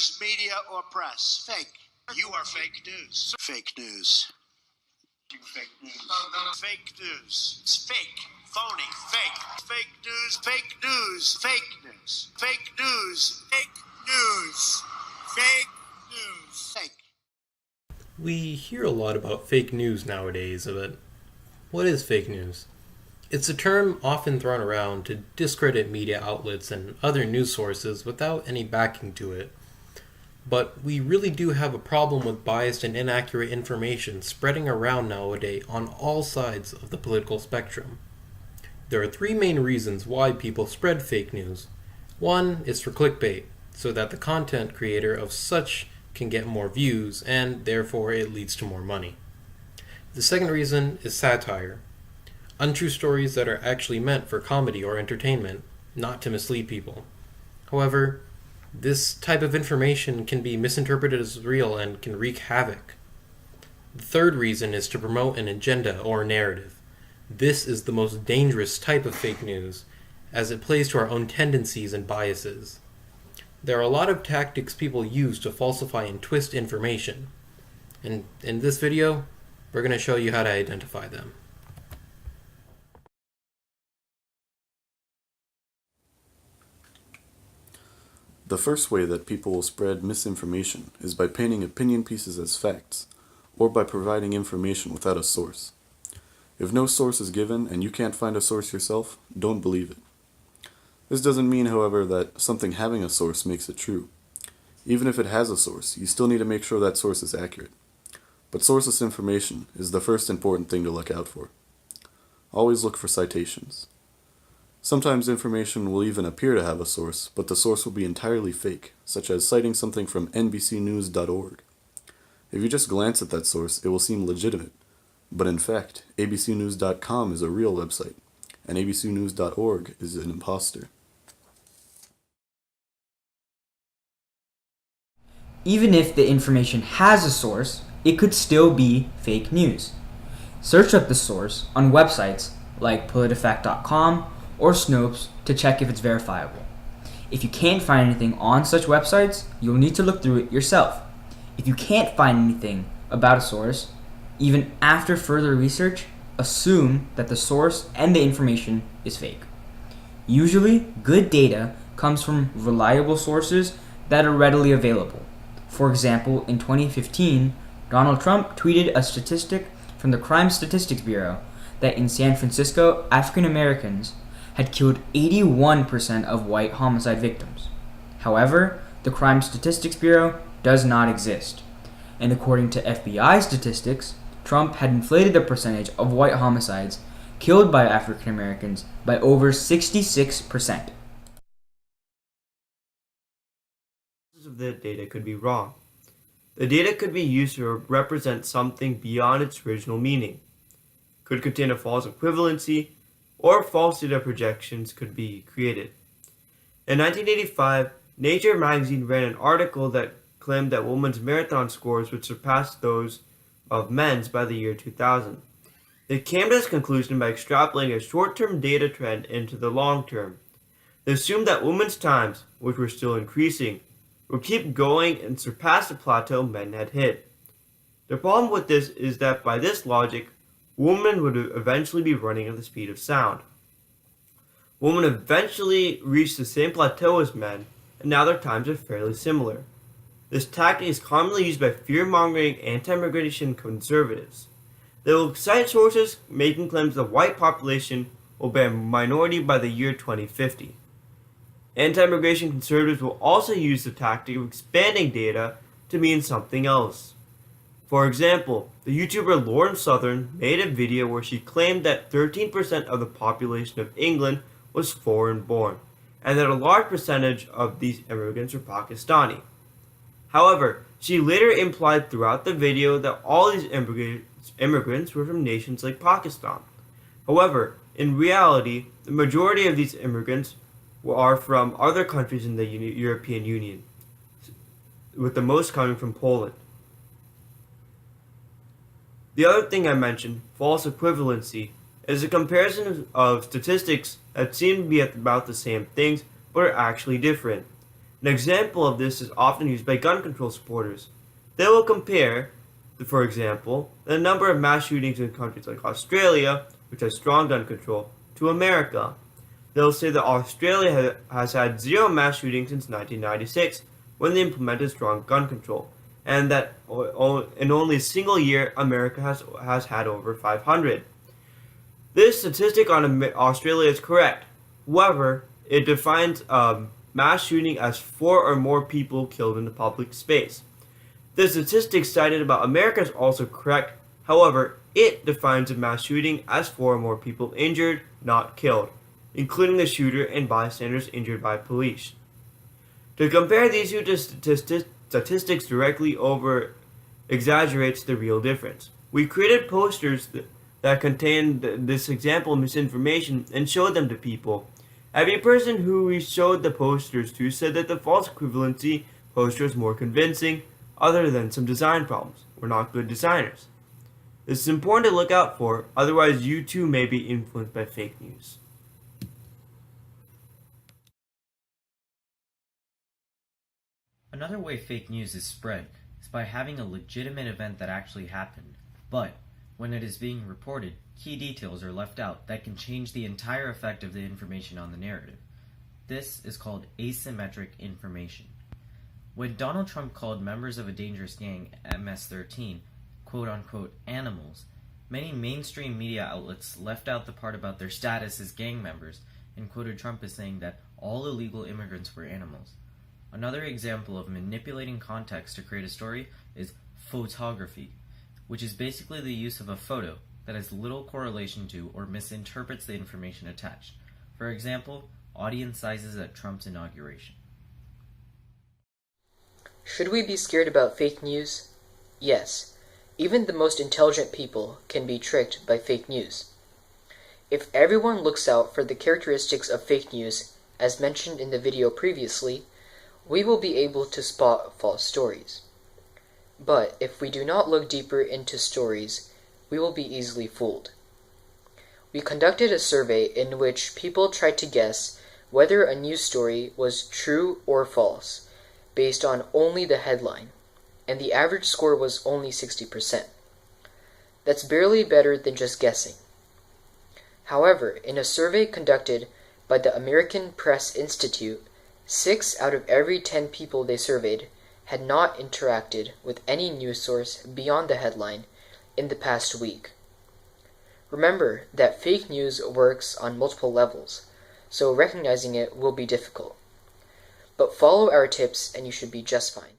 news, media, or press. Fake. You are fake news. Fake news. You fake news. Fake news. It's fake. Phony. Fake. Fake news. Fake news. Fake news. Fake news. Fake news. Fake news. Fake. We hear a lot about fake news nowadays, but what is fake news? It's a term often thrown around to discredit media outlets and other news sources without any backing to it. But we really do have a problem with biased and inaccurate information spreading around nowadays on all sides of the political spectrum. There are three main reasons why people spread fake news. One is for clickbait, so that the content creator of such can get more views, and therefore it leads to more money. The second reason is satire. Untrue stories that are actually meant for comedy or entertainment, not to mislead people. However, this type of information can be misinterpreted as real and can wreak havoc. The third reason is to promote an agenda or narrative. This is the most dangerous type of fake news, as it plays to our own tendencies and biases. There are a lot of tactics people use to falsify and twist information, and in this video, we're going to show you how to identify them. The first way that people will spread misinformation is by painting opinion pieces as facts, or by providing information without a source. If no source is given and you can't find a source yourself, don't believe it. This doesn't mean, however, that something having a source makes it true. Even if it has a source, you still need to make sure that source is accurate. But sourceless information is the first important thing to look out for. Always look for citations. Sometimes information will even appear to have a source, but the source will be entirely fake, such as citing something from NBCnews.org. If you just glance at that source, it will seem legitimate, but in fact, abcnews.com is a real website, and abcnews.org is an imposter. Even if the information has a source, it could still be fake news. Search up the source on websites like politifact.com or Snopes to check if it's verifiable. If you can't find anything on such websites, you'll need to look through it yourself. If you can't find anything about a source, even after further research, assume that the source and the information is fake. Usually, good data comes from reliable sources that are readily available. For example, in 2015, Donald Trump tweeted a statistic from the Crime Statistics Bureau that in San Francisco, African Americans had killed 81% of white homicide victims. However, the Crime Statistics Bureau does not exist. And according to FBI statistics, Trump had inflated the percentage of white homicides killed by African Americans by over 66%. Of the data could be wrong. The data could be used to represent something beyond its original meaning, could contain a false equivalency, or false data projections could be created. In 1985, Nature magazine ran an article that claimed that women's marathon scores would surpass those of men's by the year 2000. They came to this conclusion by extrapolating a short-term data trend into the long term. They assumed that women's times, which were still increasing, would keep going and surpass the plateau men had hit. The problem with this is that by this logic, women would eventually be running at the speed of sound. Women eventually reached the same plateau as men, and now their times are fairly similar. This tactic is commonly used by fear-mongering anti-immigration conservatives. They will cite sources making claims the white population will be a minority by the year 2050. Anti-immigration conservatives will also use the tactic of expanding data to mean something else. For example, the YouTuber Lauren Southern made a video where she claimed that 13% of the population of England was foreign-born, and that a large percentage of these immigrants were Pakistani. However, she later implied throughout the video that all these immigrants were from nations like Pakistan. However, in reality, the majority of these immigrants are from other countries in the European Union, with the most coming from Poland. The other thing I mentioned, false equivalency, is a comparison of statistics that seem to be about the same things but are actually different. An example of this is often used by gun control supporters. They will compare, for example, the number of mass shootings in countries like Australia, which has strong gun control, to America. They'll say that Australia has had 0 mass shootings since 1996, when they implemented strong gun control, and that in only a single year, America has had over 500. This statistic on Australia is correct. However, it defines mass shooting as 4 or more people killed in the public space. The statistic cited about America is also correct. However, it defines a mass shooting as 4 or more people injured, not killed, including the shooter and bystanders injured by police. To compare these two statistics directly over exaggerates the real difference. We created posters that contained this example misinformation and showed them to people. Every person who we showed the posters to said that the false equivalency poster was more convincing, other than some design problems. We're not good designers. This is important to look out for, otherwise you too may be influenced by fake news. Another way fake news is spread is by having a legitimate event that actually happened, but when it is being reported, key details are left out that can change the entire effect of the information on the narrative. This is called asymmetric information. When Donald Trump called members of a dangerous gang, MS-13, quote-unquote animals, many mainstream media outlets left out the part about their status as gang members and quoted Trump as saying that all illegal immigrants were animals. Another example of manipulating context to create a story is photography, which is basically the use of a photo that has little correlation to or misinterprets the information attached. For example, audience sizes at Trump's inauguration. Should we be scared about fake news? Yes. Even the most intelligent people can be tricked by fake news. If everyone looks out for the characteristics of fake news, as mentioned in the video previously, we will be able to spot false stories. But if we do not look deeper into stories, we will be easily fooled. We conducted a survey in which people tried to guess whether a news story was true or false, based on only the headline, and the average score was only 60%. That's barely better than just guessing. However, in a survey conducted by the American Press Institute, 6 out of every 10 people they surveyed had not interacted with any news source beyond the headline in the past week. Remember that fake news works on multiple levels, so recognizing it will be difficult. But follow our tips and you should be just fine.